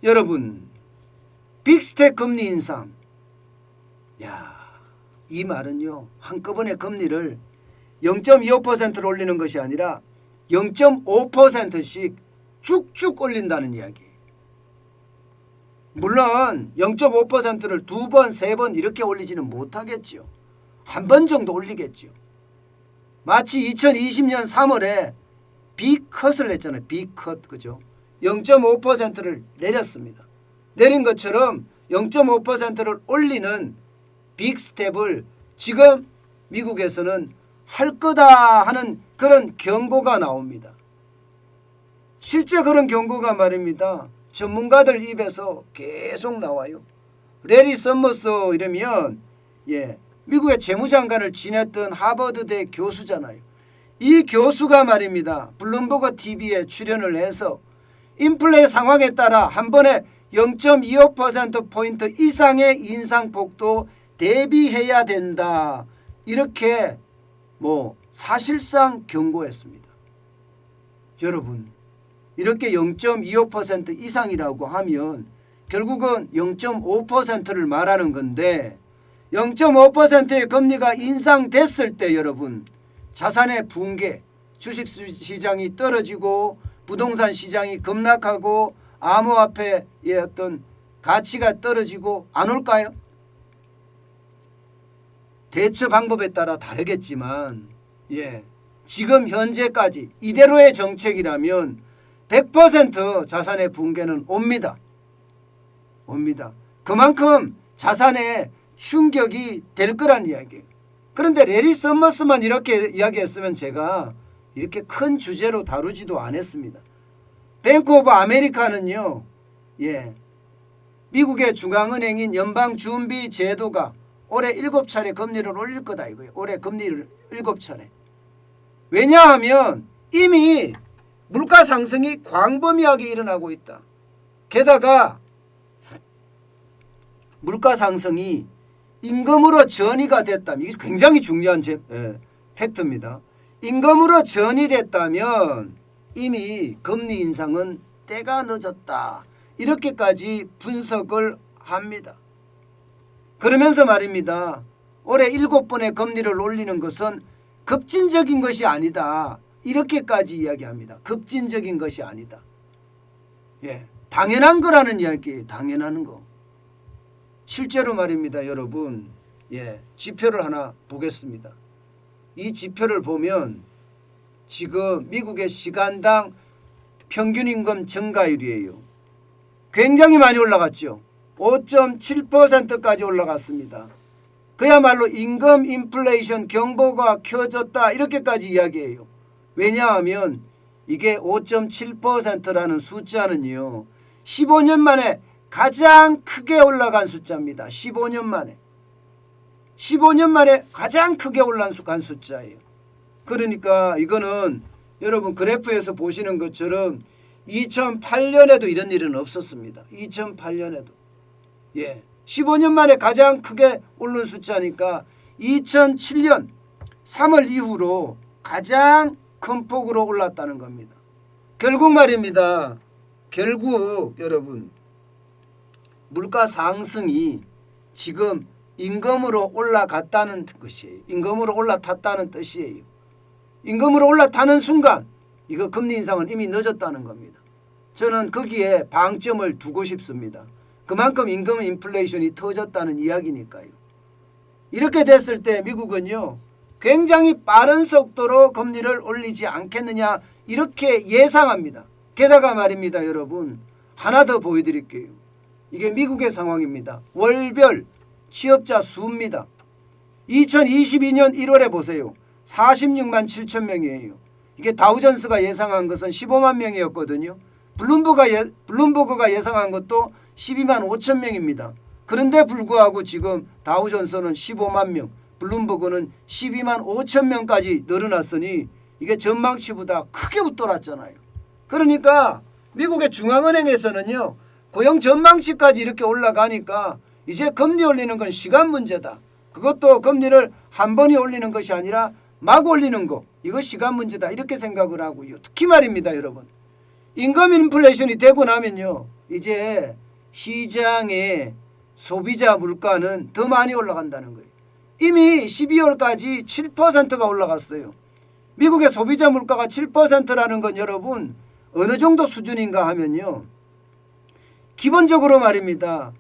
여러분, 빅스텝 금리 인상. 이 말은요, 한꺼번에 금리를 0.25%를 올리는 것이 아니라 0.5%씩 쭉쭉 올린다는 이야기예요. 물론 0.5%를 두 번, 세 번 이렇게 올리지는 못하겠죠. 한 번 정도 올리겠죠. 마치 2020년 3월에 B컷을 했잖아요. B컷, 그죠? 0.5%를 내렸습니다. 내린 것처럼 0.5%를 올리는 빅스텝을 지금 미국에서는 할 거다 하는 그런 경고가 나옵니다. 실제 그런 경고가 말입니다. 전문가들 입에서 계속 나와요. 레리 서머스 이러면 미국의 재무장관을 지냈던 하버드대 교수잖아요. 이 교수가 말입니다. 블룸버그 TV에 출연을 해서 인플레 상황에 따라 한 번에 0.25%포인트 이상의 인상폭도 대비해야 된다. 이렇게 사실상 경고했습니다. 여러분, 이렇게 0.25% 이상이라고 하면 결국은 0.5%를 말하는 건데 0.5%의 금리가 인상됐을 때 여러분, 자산의 붕괴, 주식시장이 떨어지고 부동산 시장이 급락하고 암호화폐의 어떤 가치가 떨어지고 안 올까요? 대처 방법에 따라 다르겠지만 지금 현재까지 이대로의 정책이라면 100% 자산의 붕괴는 옵니다. 그만큼 자산에 충격이 될 거란 이야기예요. 그런데 레리 서머스만 이렇게 이야기했으면 제가 이렇게 큰 주제로 다루지도 않았습니다. 뱅크 오브 아메리카는요, 미국의 중앙은행인 연방준비제도가 올해 7차례 금리를 올릴 거다 이거예요. 올해 금리를 7차례. 왜냐하면 이미 물가 상승이 광범위하게 일어나고 있다. 게다가 물가 상승이 임금으로 전이가 됐다면, 이게 굉장히 중요한 팩트입니다. 임금으로 전이됐다면 이미 금리 인상은 때가 늦었다. 이렇게까지 분석을 합니다. 그러면서 말입니다. 올해 7번의 금리를 올리는 것은 급진적인 것이 아니다. 이렇게까지 이야기합니다. 급진적인 것이 아니다. 당연한 거라는 이야기예요. 당연한 거. 실제로 말입니다. 여러분, 지표를 하나 보겠습니다. 이 지표를 보면 지금 미국의 시간당 평균임금 증가율이에요. 굉장히 많이 올라갔죠. 5.7%까지 올라갔습니다. 그야말로 임금 인플레이션 경보가 켜졌다 이렇게까지 이야기해요. 왜냐하면 이게 5.7%라는 숫자는요, 15년 만에 가장 크게 올라간 숫자입니다. 15년 만에 가장 크게 올라간 숫자예요. 그러니까 이거는 여러분 그래프에서 보시는 것처럼 2008년에도 이런 일은 없었습니다. 2008년에도. 15년 만에 가장 크게 오른 숫자니까 2007년 3월 이후로 가장 큰 폭으로 올랐다는 겁니다. 결국 말입니다. 여러분, 물가 상승이 지금 임금으로 올라갔다는 것이에요. 임금으로 올라탔다는 뜻이에요. 임금으로 올라타는 순간 이거 금리 인상은 이미 늦었다는 겁니다. 저는 거기에 방점을 두고 싶습니다. 그만큼 임금 인플레이션이 터졌다는 이야기니까요. 이렇게 됐을 때 미국은요, 굉장히 빠른 속도로 금리를 올리지 않겠느냐 이렇게 예상합니다. 게다가 말입니다. 여러분, 하나 더 보여드릴게요. 이게 미국의 상황입니다. 월별 취업자 수입니다. 2022년 1월에 보세요. 46만 7천 명이에요. 이게 다우존스가 예상한 것은 15만 명이었거든요. 블룸버그가 예상한 것도 12만 5천 명입니다. 그런데 불구하고 지금 다우존스는 15만 명, 블룸버그는 12만 5천 명까지 늘어났으니 이게 전망치보다 크게 웃돌았잖아요. 그러니까 미국의 중앙은행에서는요, 고용 전망치까지 이렇게 올라가니까 이제 금리 올리는 건 시간 문제다. 그것도 금리를 한 번에 올리는 것이 아니라 막 올리는 거, 이거 시간 문제다 이렇게 생각을 하고요. 특히 말입니다. 여러분, 임금 인플레이션이 되고 나면요, 이제 시장의 소비자 물가는 더 많이 올라간다는 거예요. 이미 12월까지 7%가 올라갔어요. 미국의 소비자 물가가 7%라는 건 여러분 어느 정도 수준인가 하면요. 기본적으로 말입니다.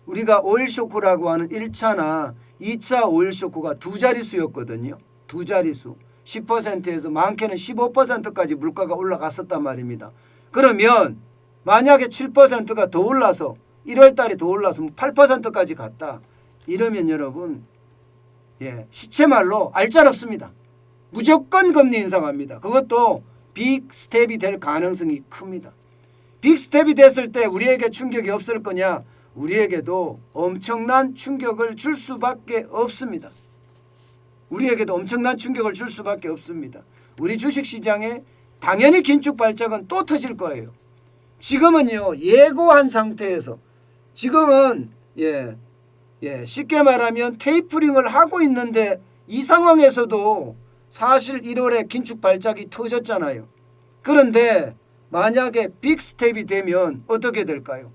우리가 오일 쇼크라고 하는 1차나 2차 오일 쇼크가 두 자릿수였거든요. 두 자릿수. 10%에서 많게는 15%까지 물가가 올라갔었단 말입니다. 그러면 만약에 7%가 더 올라서 1월 달에 더 올라서 8%까지 갔다. 이러면 여러분 시체말로 알짤없습니다. 무조건 금리 인상합니다. 그것도 빅 스텝이 될 가능성이 큽니다. 빅 스텝이 됐을 때 우리에게 충격이 없을 거냐? 우리에게도 엄청난 충격을 줄 수밖에 없습니다. 우리에게도 엄청난 충격을 줄 수밖에 없습니다. 우리 주식시장에 당연히 긴축 발작은 또 터질 거예요. 지금은요 예고한 상태에서 지금은 쉽게 말하면 테이퍼링을 하고 있는데 이 상황에서도 사실 1월에 긴축 발작이 터졌잖아요. 그런데 만약에 빅 스텝이 되면 어떻게 될까요?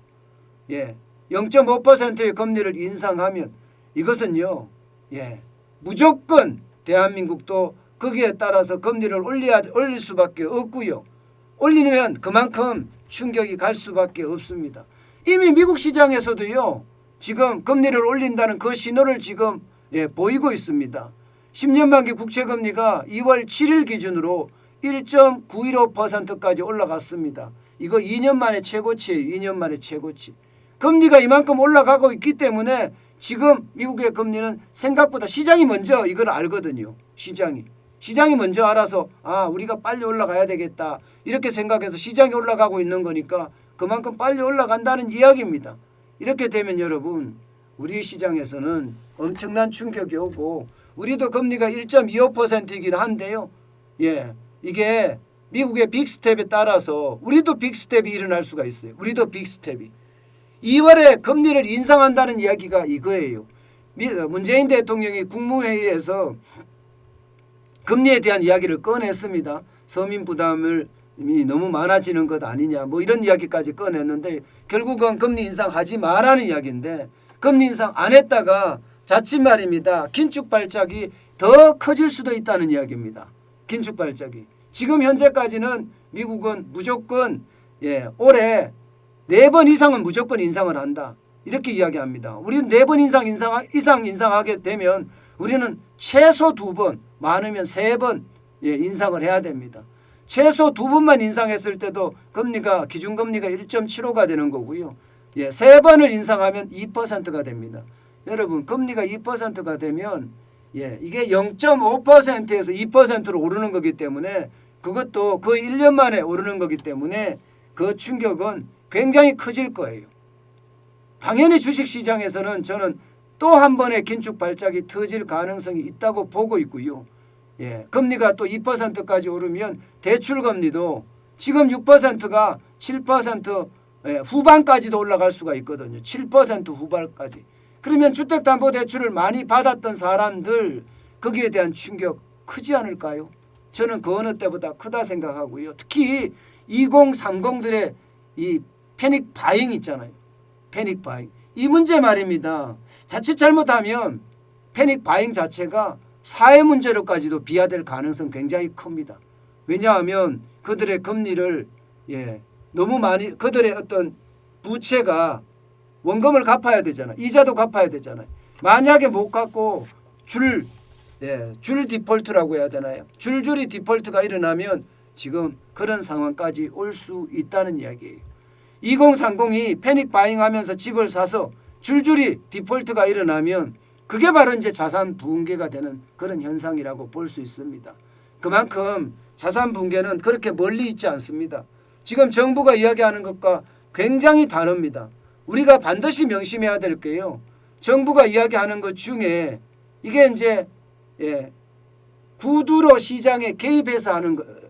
0.5%의 금리를 인상하면 이것은요 무조건 대한민국도 거기에 따라서 금리를 올릴 수밖에 없고요. 올리면 그만큼 충격이 갈 수밖에 없습니다. 이미 미국 시장에서도요 지금 금리를 올린다는 그 신호를 지금 보이고 있습니다. 10년 만기 국채금리가 2월 7일 기준으로 1.915%까지 올라갔습니다. 이거 2년 만에 최고치예요. 2년 만에 최고치. 금리가 이만큼 올라가고 있기 때문에 지금 미국의 금리는 생각보다 시장이 먼저 이걸 알거든요. 시장이 먼저 알아서 우리가 빨리 올라가야 되겠다. 이렇게 생각해서 시장이 올라가고 있는 거니까 그만큼 빨리 올라간다는 이야기입니다. 이렇게 되면 여러분 우리 시장에서는 엄청난 충격이 오고 우리도 금리가 1.25%이긴 한데요. 이게 미국의 빅스텝에 따라서 우리도 빅스텝이 일어날 수가 있어요. 우리도 빅스텝이. 2월에 금리를 인상한다는 이야기가 이거예요. 문재인 대통령이 국무회의에서 금리에 대한 이야기를 꺼냈습니다. 서민 부담이 너무 많아지는 것 아니냐 이런 이야기까지 꺼냈는데 결국은 금리 인상하지 말라는 이야기인데 금리 인상 안 했다가 자칫 말입니다. 긴축 발작이 더 커질 수도 있다는 이야기입니다. 긴축 발작이. 지금 현재까지는 미국은 무조건 올해 4번 이상은 무조건 인상을 한다. 이렇게 이야기합니다. 우리는 4번 이상 인상하게 되면 우리는 최소 2번, 많으면 3번 인상을 해야 됩니다. 최소 2번만 인상했을 때도 금리가 기준금리가 1.75가 되는 거고요. 3번을 인상하면 2%가 됩니다. 여러분 금리가 2%가 되면 이게 0.5%에서 2%로 오르는 거기 때문에 그것도 거의 1년 만에 오르는 거기 때문에 그 충격은 굉장히 커질 거예요. 당연히 주식시장에서는 저는 또 한 번의 긴축 발작이 터질 가능성이 있다고 보고 있고요. 금리가 또 2%까지 오르면 대출금리도 지금 6%가 7% 후반까지도 올라갈 수가 있거든요. 7% 후반까지. 그러면 주택담보대출을 많이 받았던 사람들 거기에 대한 충격 크지 않을까요? 저는 그 어느 때보다 크다 생각하고요. 특히 2030들의 이 패닉 바잉 있잖아요. 패닉 바잉. 이 문제 말입니다. 자칫 잘못하면 패닉 바잉 자체가 사회 문제로까지도 비화될 가능성 굉장히 큽니다. 왜냐하면 그들의 금리를 너무 많이 그들의 어떤 부채가 원금을 갚아야 되잖아요. 이자도 갚아야 되잖아요. 만약에 못 갚고 줄 디폴트라고 해야 되나요? 줄줄이 디폴트가 일어나면 지금 그런 상황까지 올 수 있다는 이야기예요. 2030이 패닉 바잉하면서 집을 사서 줄줄이 디폴트가 일어나면 그게 바로 이제 자산 붕괴가 되는 그런 현상이라고 볼 수 있습니다. 그만큼 자산 붕괴는 그렇게 멀리 있지 않습니다. 지금 정부가 이야기하는 것과 굉장히 다릅니다. 우리가 반드시 명심해야 될 게요. 정부가 이야기하는 것 중에 이게 이제 구두로 시장에 개입해서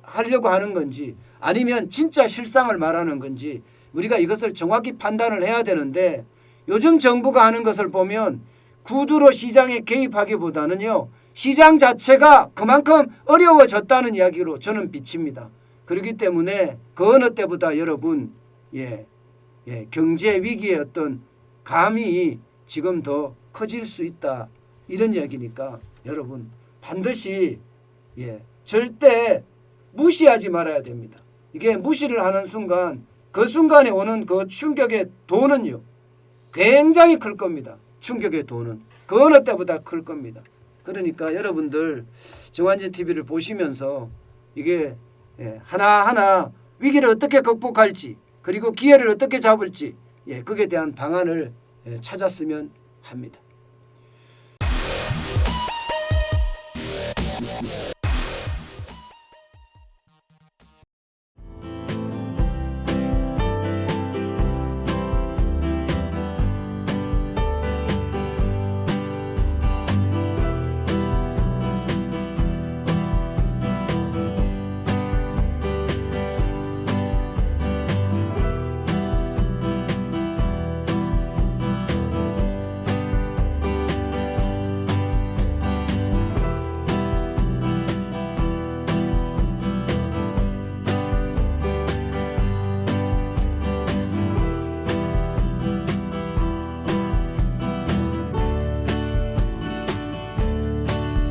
하려고 하는 건지 아니면 진짜 실상을 말하는 건지 우리가 이것을 정확히 판단을 해야 되는데 요즘 정부가 하는 것을 보면 구두로 시장에 개입하기보다는요. 시장 자체가 그만큼 어려워졌다는 이야기로 저는 비칩니다. 그렇기 때문에 그 어느 때보다 여러분 예, 경제 위기의 어떤 감이 지금 더 커질 수 있다 이런 이야기니까 여러분 반드시 절대 무시하지 말아야 됩니다. 이게 무시를 하는 순간 그 순간에 오는 그 충격의 도는요 굉장히 클 겁니다. 충격의 도는 그 어느 때보다 클 겁니다. 그러니까 여러분들 정환진 TV를 보시면서 이게 하나하나 위기를 어떻게 극복할지 그리고 기회를 어떻게 잡을지 그에 대한 방안을 찾았으면 합니다.